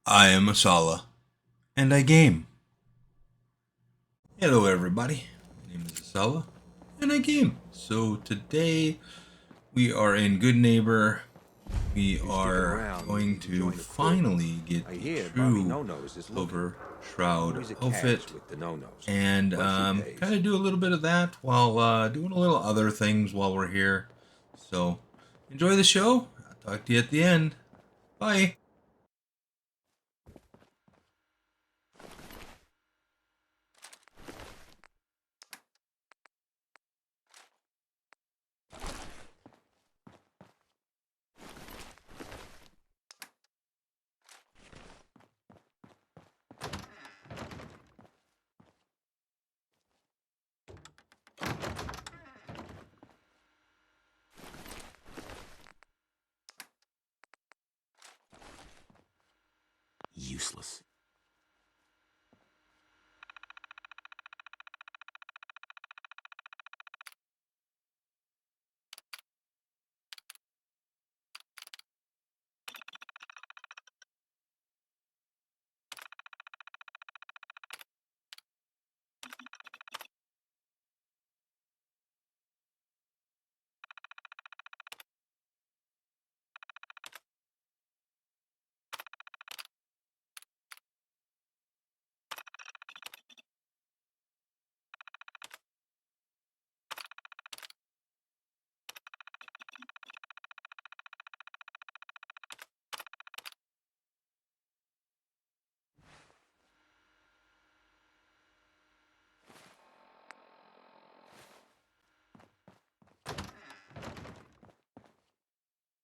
I am Asala, and I game. Hello, everybody. My name is Asala, and I game. So today we are in Good Neighbor. We You sticking are around, going you can to join the crew. finally get I the hear Bobby true No-Nos is looking. Silvershroud Always a catch outfit, with the No-Nos. and But she kind pays. of do a little bit of that while doing a little other things while we're here. So enjoy the show. I'll talk to you at the end. Bye. Useless.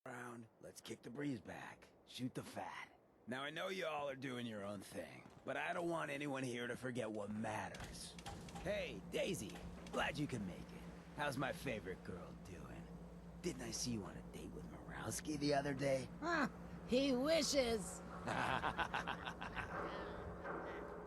Around, let's kick the breeze back. Shoot the fat. Now I know you all are doing your own thing, but I don't want anyone here to forget what matters. Hey, Daisy, glad you can make it. How's my favorite girl doing? Didn't I see you on a date with Morowski the other day? Huh, he wishes.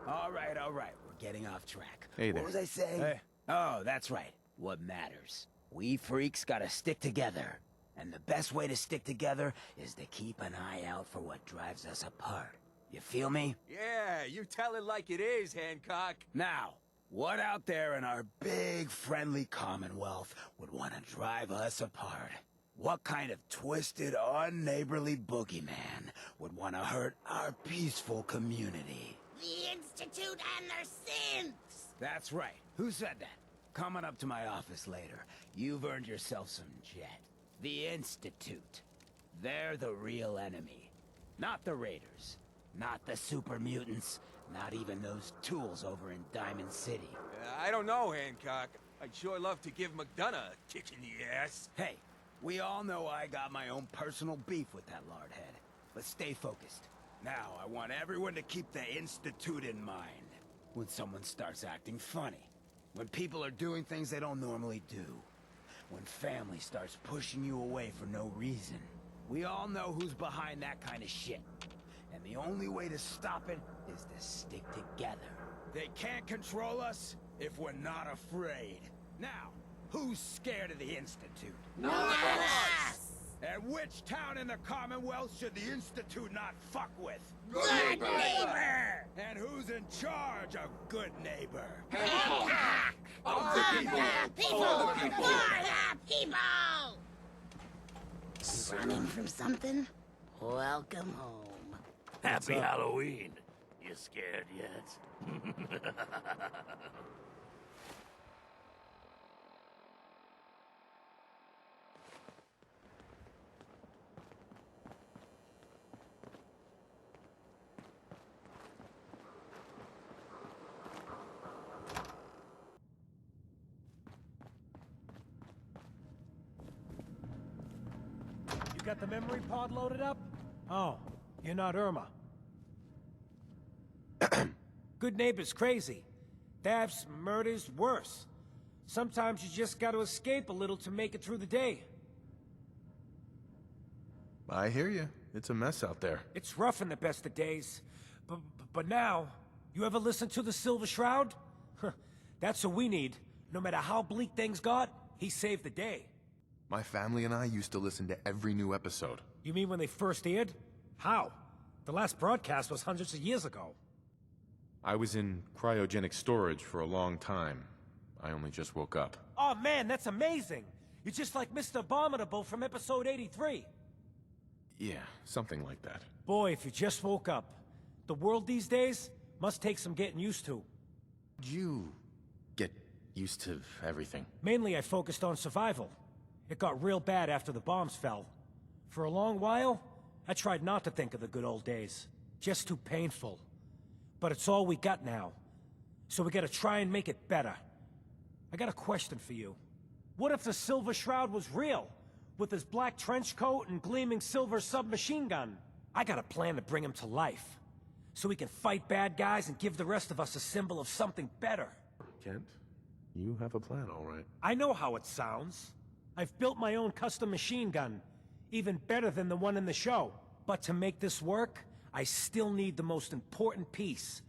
All right, we're getting off track. Hey there. What was I saying? Hey. Oh, that's right. What matters. We freaks gotta stick together. And the best way to stick together is to keep an eye out for what drives us apart. You feel me? Yeah, you tell it like it is, Hancock. Now, what out there in our big friendly Commonwealth would want to drive us apart? What kind of twisted, unneighborly boogeyman would want to hurt our peaceful community? The Institute and their synths. That's right. Who said that? Coming up to my office later. You've earned yourself some jet. The Institute. They're the real enemy. Not the Raiders. Not the super mutants. Not even those tools over in Diamond City. I don't know, Hancock. I'd sure love to give McDonough a kick in the ass. Hey, we all know I got my own personal beef with that lardhead. But stay focused. Now, I want everyone to keep the Institute in mind. When someone starts acting funny. When people are doing things they don't normally do. When family starts pushing you away for no reason. We all know who's behind that kind of shit. And the only way to stop it is to stick together. They can't control us if we're not afraid. Now, who's scared of the Institute? None of us. And which town in the Commonwealth should the Institute not fuck with? Good neighbor. And who's in charge of Good Neighbor? Hancock. Of the people. For the people. Running from something? Welcome home. Happy Halloween. You scared yet? You got the memory pod loaded up? Oh, you're not Irma. Good neighbor's crazy. Thefts, murders, worse. Sometimes you just gotta escape a little to make it through the day. I hear you. It's a mess out there. It's rough in the best of days. But now, you ever listen to the Silvershroud? That's what we need. No matter how bleak things got, he saved the day. My family and I used to listen to every new episode. You mean when they first aired? How? The last broadcast was hundreds of years ago. I was in cryogenic storage for a long time. I only just woke up. Oh man, that's amazing! You're just like Mr. Abominable from episode 83. Yeah, something like that. Boy, if you just woke up. The world these days must take some getting used to. You get used to everything. Mainly I focused on survival. It got real bad after the bombs fell. For a long while, I tried not to think of the good old days. Just too painful. But it's all we got now. So we gotta try and make it better. I got a question for you. What if the Silvershroud was real? With his black trench coat and gleaming silver submachine gun? I got a plan to bring him to life. So we can fight bad guys and give the rest of us a symbol of something better. Kent, you have a plan, all right. I know how it sounds. I've built my own custom machine gun. Even better than the one in the show. But to make this work, I still need the most important piece.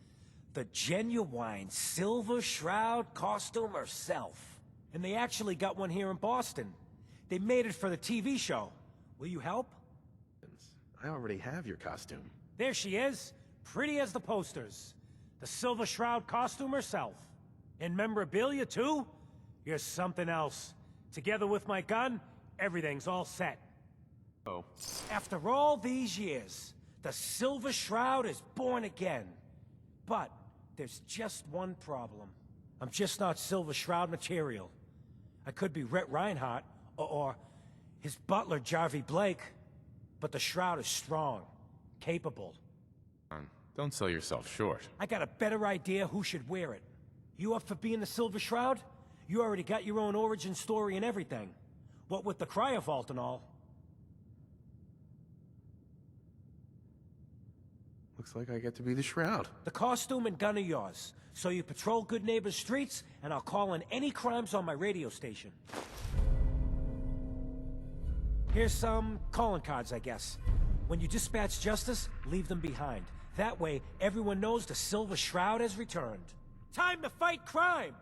The genuine Silvershroud costume herself. And they actually got one here in Boston. They made it for the TV show. Will you help? I already have your costume. There she is. Pretty as the posters. The Silvershroud costume herself. And memorabilia, too? You're something else. Together with my gun, everything's all set. Oh. After all these years, the Silvershroud is born again. But there's just one problem. I'm just not Silvershroud material. I could be Rhett Reinhardt, or his butler, Jarvie Blake. But the Shroud is strong, capable. Don't sell yourself short. I got a better idea who should wear it. You up for being the Silvershroud? You already got your own origin story and everything. What with the cryovault and all. Looks like I get to be the Shroud. The costume and gun are yours. So you patrol Good Neighbor's streets, and I'll call in any crimes on my radio station. Here's some calling cards, I guess. When you dispatch justice, leave them behind. That way, everyone knows the Silvershroud has returned. Time to fight crime!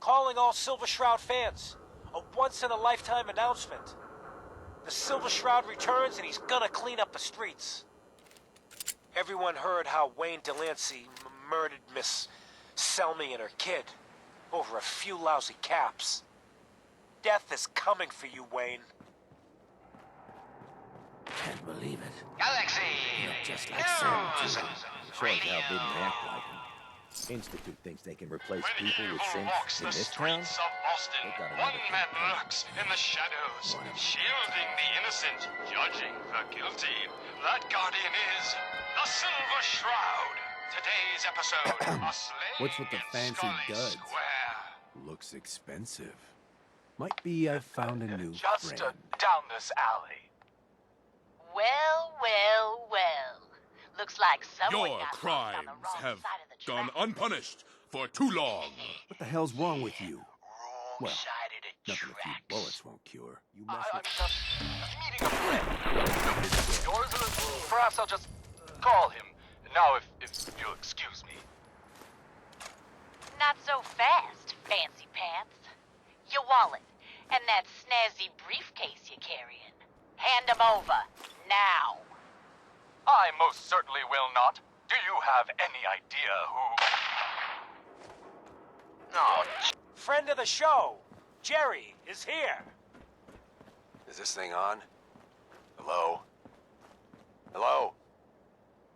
Calling all Silvershroud fans. A once-in-a-lifetime announcement. The Silvershroud returns and he's gonna clean up the streets. Everyone heard how Wayne Delancey murdered Miss Selmy and her kid over a few lousy caps. Death is coming for you, Wayne. Can't believe it. Galaxy Just like Sam, News too. Shows how they didn't act like him. Institute thinks they can replace When people with evil sense walks in the this town. streets of Boston, They got one another man thing. lurks in the shadows, shielding the innocent, judging the guilty. That guardian is the Silver Shroud. Today's episode, a slave What's with the in fancy Scully duds? Square. Looks expensive. Might be I found a new Just friend. down this alley. Well, well, well. Looks like someone Your got lost on the crimes wrong have side of the gone track. unpunished for too long. What the hell's wrong with you? Wrong Well, side of the Nothing a few tracks. bullets won't cure. You mess I'm with... just meeting a friend. Yours, perhaps I'll just call him. Now, if you'll excuse me. Not so fast, fancy pants. Your wallet and that snazzy briefcase you're carrying. Hand them over, now. I most certainly will not. Do you have any idea who... Oh, Friend of the show, Jerry, is here. Is this thing on? Hello? Hello?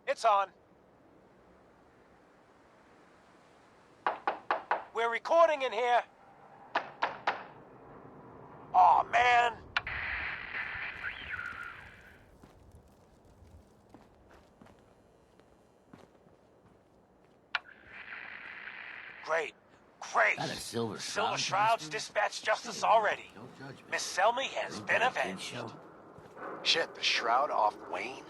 It's on. We're recording in here. Aw, man. Great. Great. That is Silvershroud. Silvershroud's dispatched justice already. Don't judge me. Miss Selmy has been avenged. Shit, the shroud off Wayne?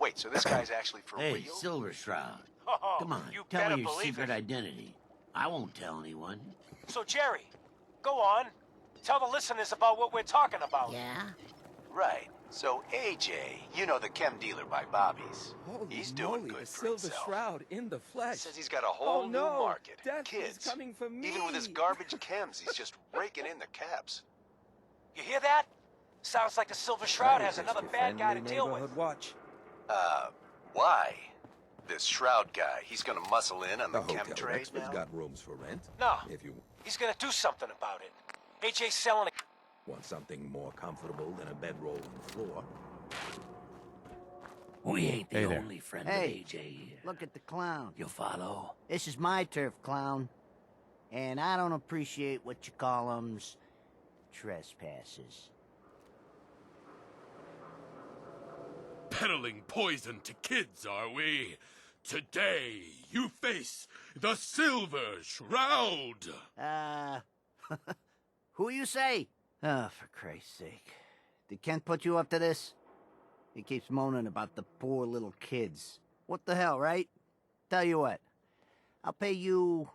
Wait, so this guy's actually for Hey, real? Silvershroud. Oh, Come on, you tell better me your believe secret it. identity. I won't tell anyone. So, Jerry, go on. Tell the listeners about what we're talking about. Yeah? Right. So AJ, you know the chem dealer by Bobby's. Holy He's doing moly, good the for himself. Silvershroud in the flesh. Says he's got a whole Oh, new no. market. Death Kids. is coming for me. Even with his garbage chems, he's just raking in the cabs. You hear that? Sounds like the Silvershroud has another bad guy to deal with. Watch. Why? This Shroud guy, he's gonna muscle in on the, The chem hotel trade expert's now? got rooms for rent. No, If you he's gonna do something about it. AJ's selling a... want something more comfortable than a bedroll on the floor. We ain't the Hey there. only friend Hey, of AJ here. look at the clown. You follow? This is my turf, clown. And I don't appreciate what you call 'em's trespassers. Peddling poison to kids, are we? Today, you face the Silver Shroud! Who you say? Oh, for Christ's sake. Did Kent put you up to this? He keeps moaning about the poor little kids. What the hell, right? Tell you what. I'll pay you,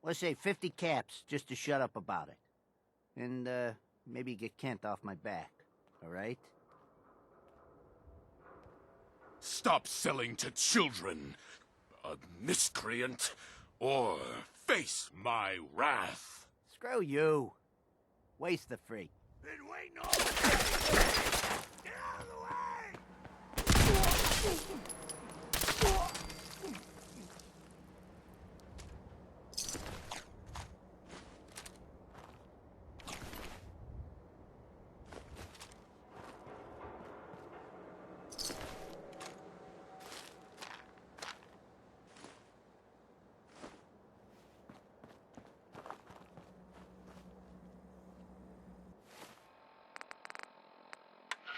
let's say 50 caps just to shut up about it. And, maybe get Kent off my back. All right? Stop selling to children, a miscreant, or face my wrath. Screw you. Waste the freak. Been waiting all day. Get out of the way!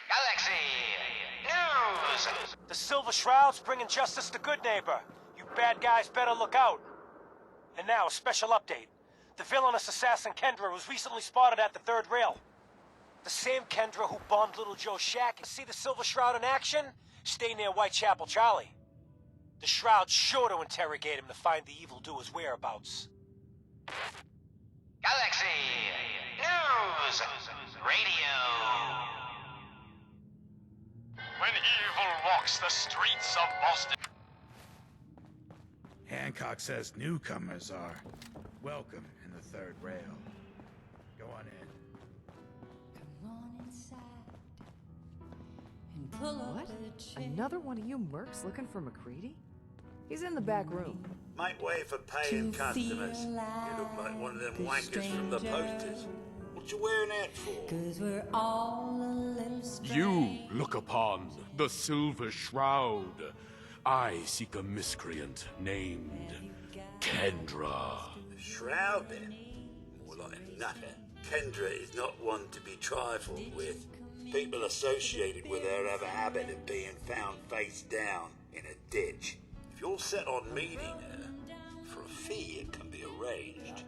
Galaxy News! The Silvershroud's bringing justice to Good Neighbor. You bad guys better look out. And now, a special update. The villainous assassin Kendra was recently spotted at the third rail. The same Kendra who bombed Little Joe's shack. And see the Silvershroud in action? Stay near Whitechapel Charlie. The Shroud's sure to interrogate him to find the evildoer's whereabouts. Galaxy News! Radio! When evil walks the streets of Boston... Hancock says newcomers are welcome in the third rail. Go on in. What? Another one of you mercs looking for McCready? He's in the back room. Make way for paying customers. You look like one of them wankers from the posters. What you wearing that for? You look upon the Silver Shroud. I seek a miscreant named Kendra. Shroud then? More like a nutter. Kendra is not one to be trifled with. People associated with her have a habit of being found face down in a ditch. If you're set on meeting her, for a fee it can be arranged.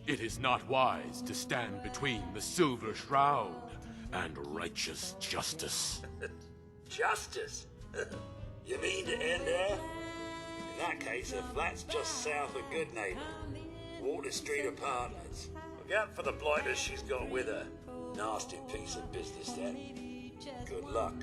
It is not wise to stand between the Silver Shroud and righteous justice. Justice? You mean to end her? In that case, her flat's just south of Good Neighbor. Water Street Apartments. Look out for the blighters she's got with her. Nasty piece of business, that. Good luck.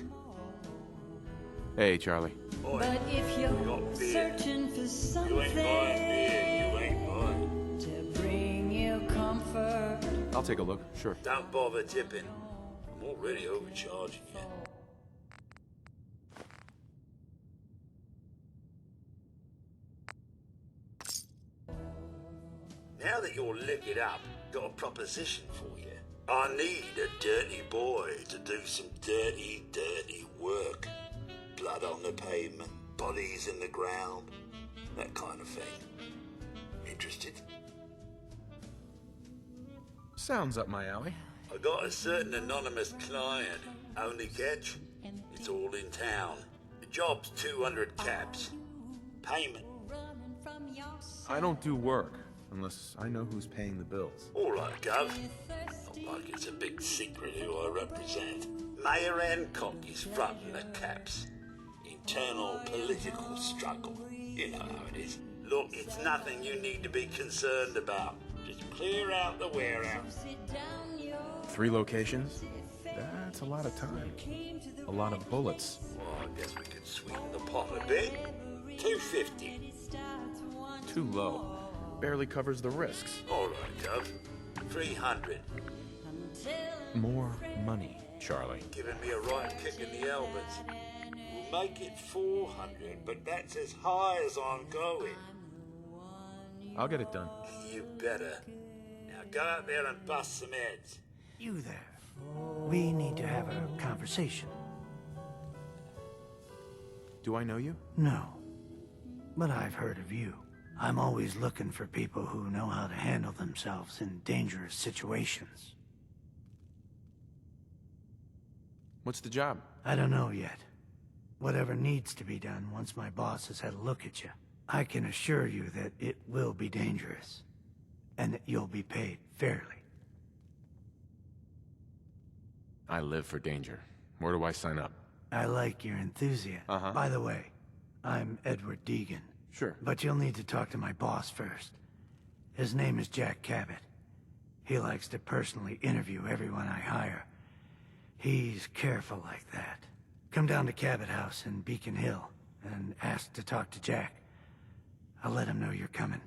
Hey, Charlie. Oi, But if you're got beer. searching for something You ain't buying beer, you ain't buying. to bring you comfort, I'll take a look, sure. Don't bother tipping. I'm already overcharging you. Now that you're liquored up, got a proposition for you. I need a dirty boy to do some dirty, dirty work. Blood on the pavement, bodies in the ground, that kind of thing. Interested? Sounds up my alley. I got a certain anonymous client. Only catch? It's all in town. The job's 200 caps. Payment. I don't do work unless I know who's paying the bills. All right, Gov. Not like it's a big secret who I represent. Mayor Hancock is fronting the caps. Internal political struggle. You know how it is. Look, it's nothing you need to be concerned about. Just clear out the warehouse. 3 locations? That's a lot of time. A lot of bullets. Well, I guess we could sweeten the pot a bit. 250. Too low. Barely covers the risks. All right, Gov. 300. More money, Charlie. Giving me a right kick in the elbows. We'll make it 400, but that's as high as I'm going. I'll get it done. You better. Now go out there and bust some heads. You there. We need to have a conversation. Do I know you? No. But I've heard of you. I'm always looking for people who know how to handle themselves in dangerous situations. What's the job? I don't know yet. Whatever needs to be done once my boss has had a look at you. I can assure you that it will be dangerous. And that you'll be paid fairly. I live for danger. Where do I sign up? I like your enthusiasm. Uh-huh. By the way, I'm Edward Deegan. Sure. But you'll need to talk to my boss first. His name is Jack Cabot. He likes to personally interview everyone I hire. He's careful like that. Come down to Cabot House in Beacon Hill and ask to talk to Jack. I'll let him know you're coming.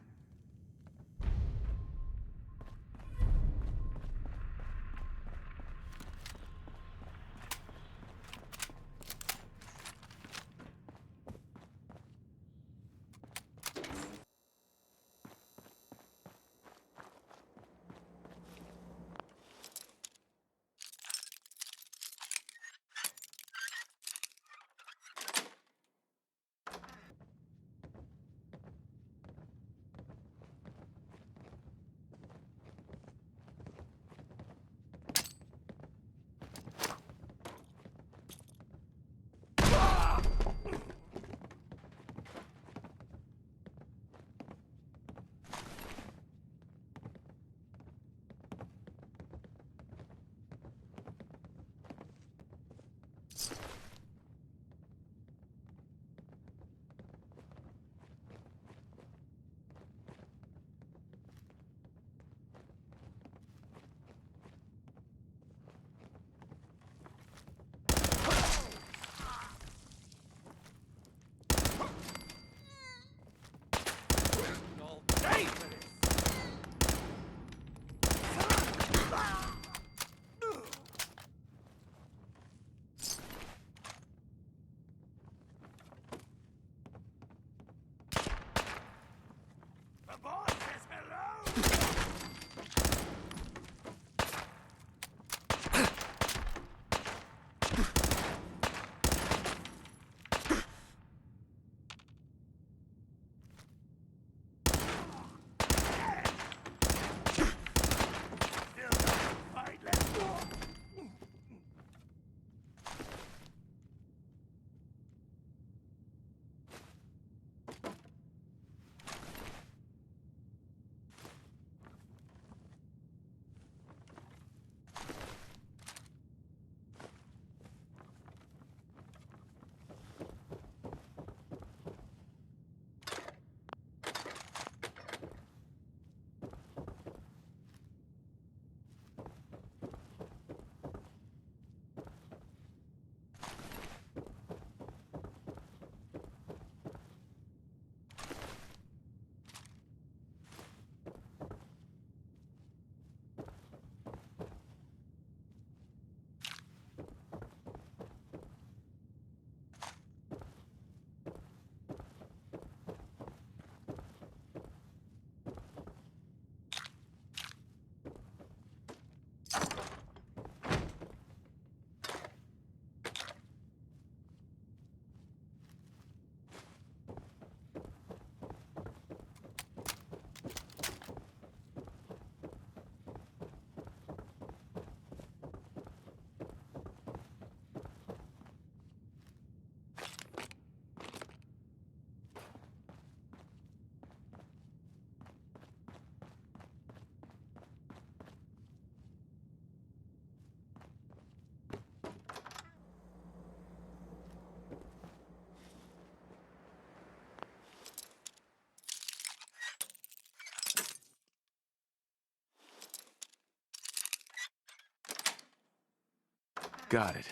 Got it.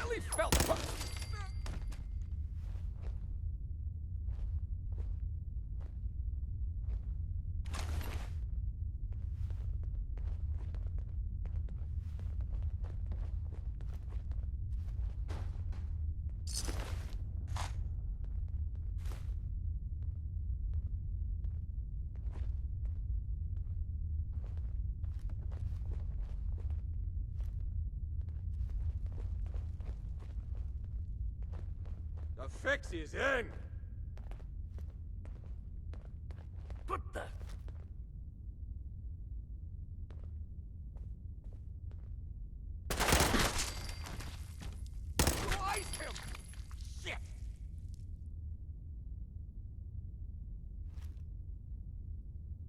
Ellie felt. The fix is in! What the? You iced him! Shit!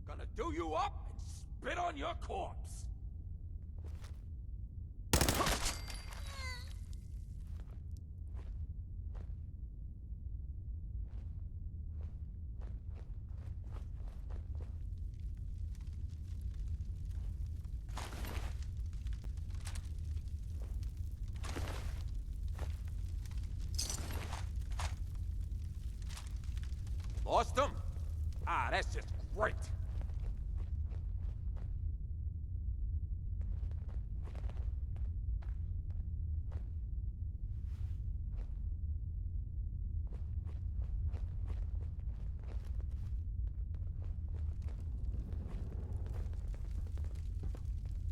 Gonna do you up and spit on your corpse! Lost him? Ah, that's just great.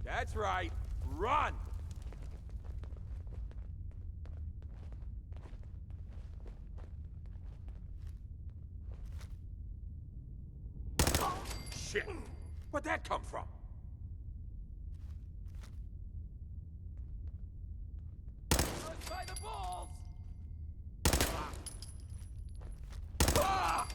That's right. Run! Shit! Where'd that come from? By the balls! Ah!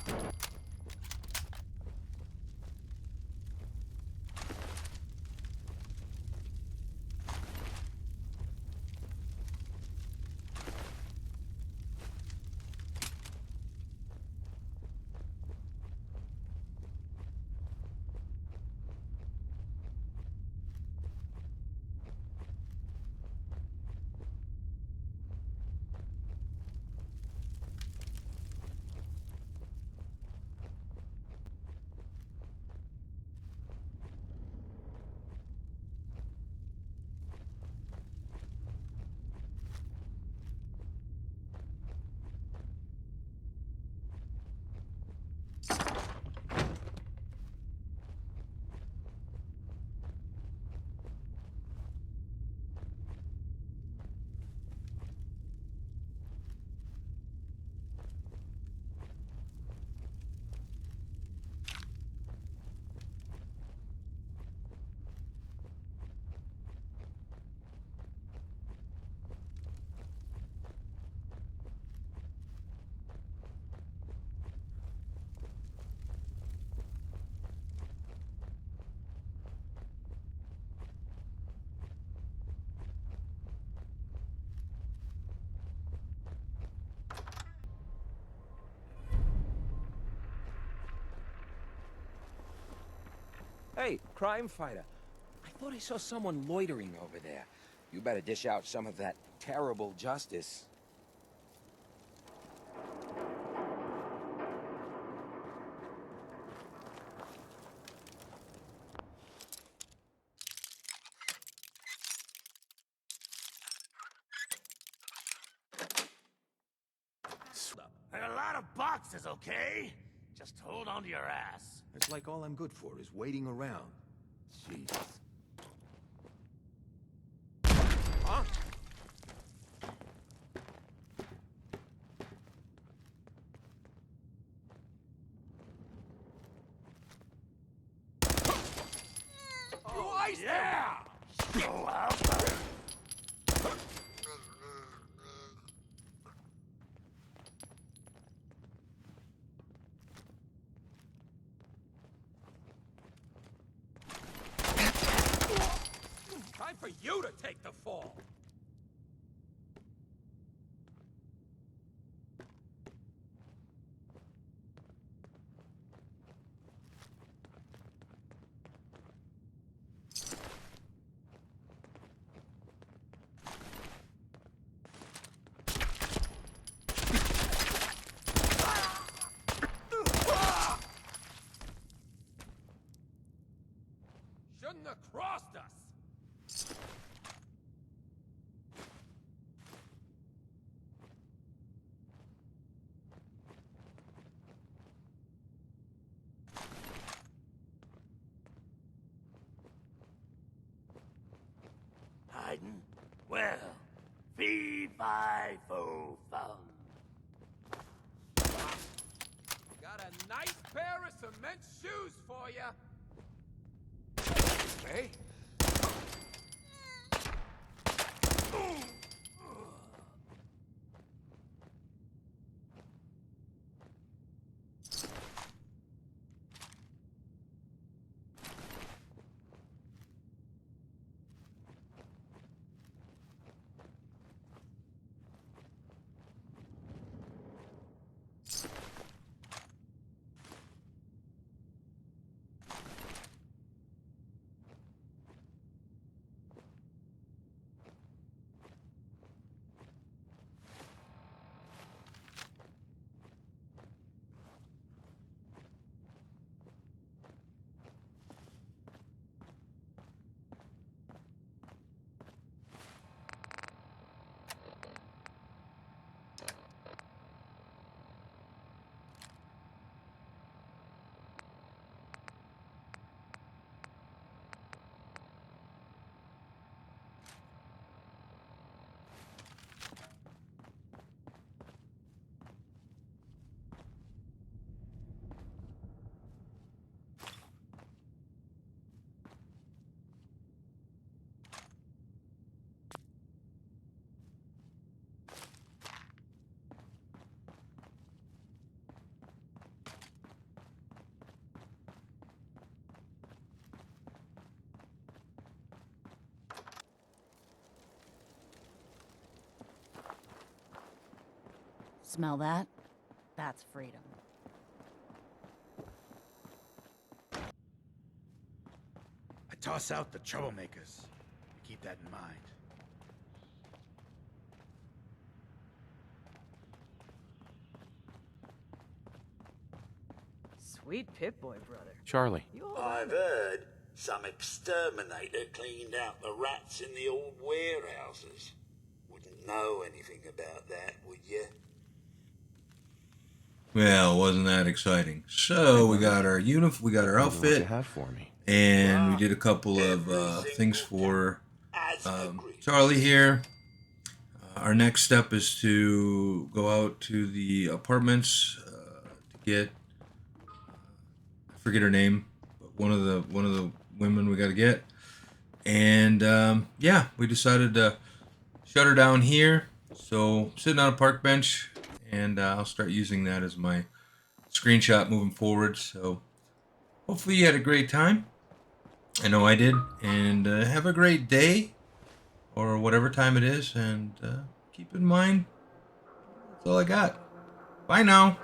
Hey, crime fighter. I thought I saw someone loitering over there. You better dish out some of that terrible justice. I got a lot of boxes, okay? Just hold on to your ass. It's like all I'm good for is waiting around. Jesus. Huh? Oh, yeah! Go out. Time for you to take the fall. cost us! Hiding? Well, fee, fi, fo, fum. Got a nice pair of cement shoes for you. Okay. Smell that? That's freedom. I toss out the troublemakers. Keep that in mind. Sweet Pip-Boy, brother. Charlie. I've heard some exterminator cleaned out the rats in the old warehouses. Wouldn't know anything about that, would you? Well, wasn't that exciting? So we got our we got our outfit, What you have for me. and we did a couple of things for Charlie here. Our next step is to go out to the apartments to get I forget her name, but one of the women we got to get, and yeah, we decided to shut her down here. So sitting on a park bench, and I'll start using that as my screenshot moving forward. So hopefully you had a great time. I know I did, and have a great day or whatever time it is, and keep in mind that's all I got. Bye now.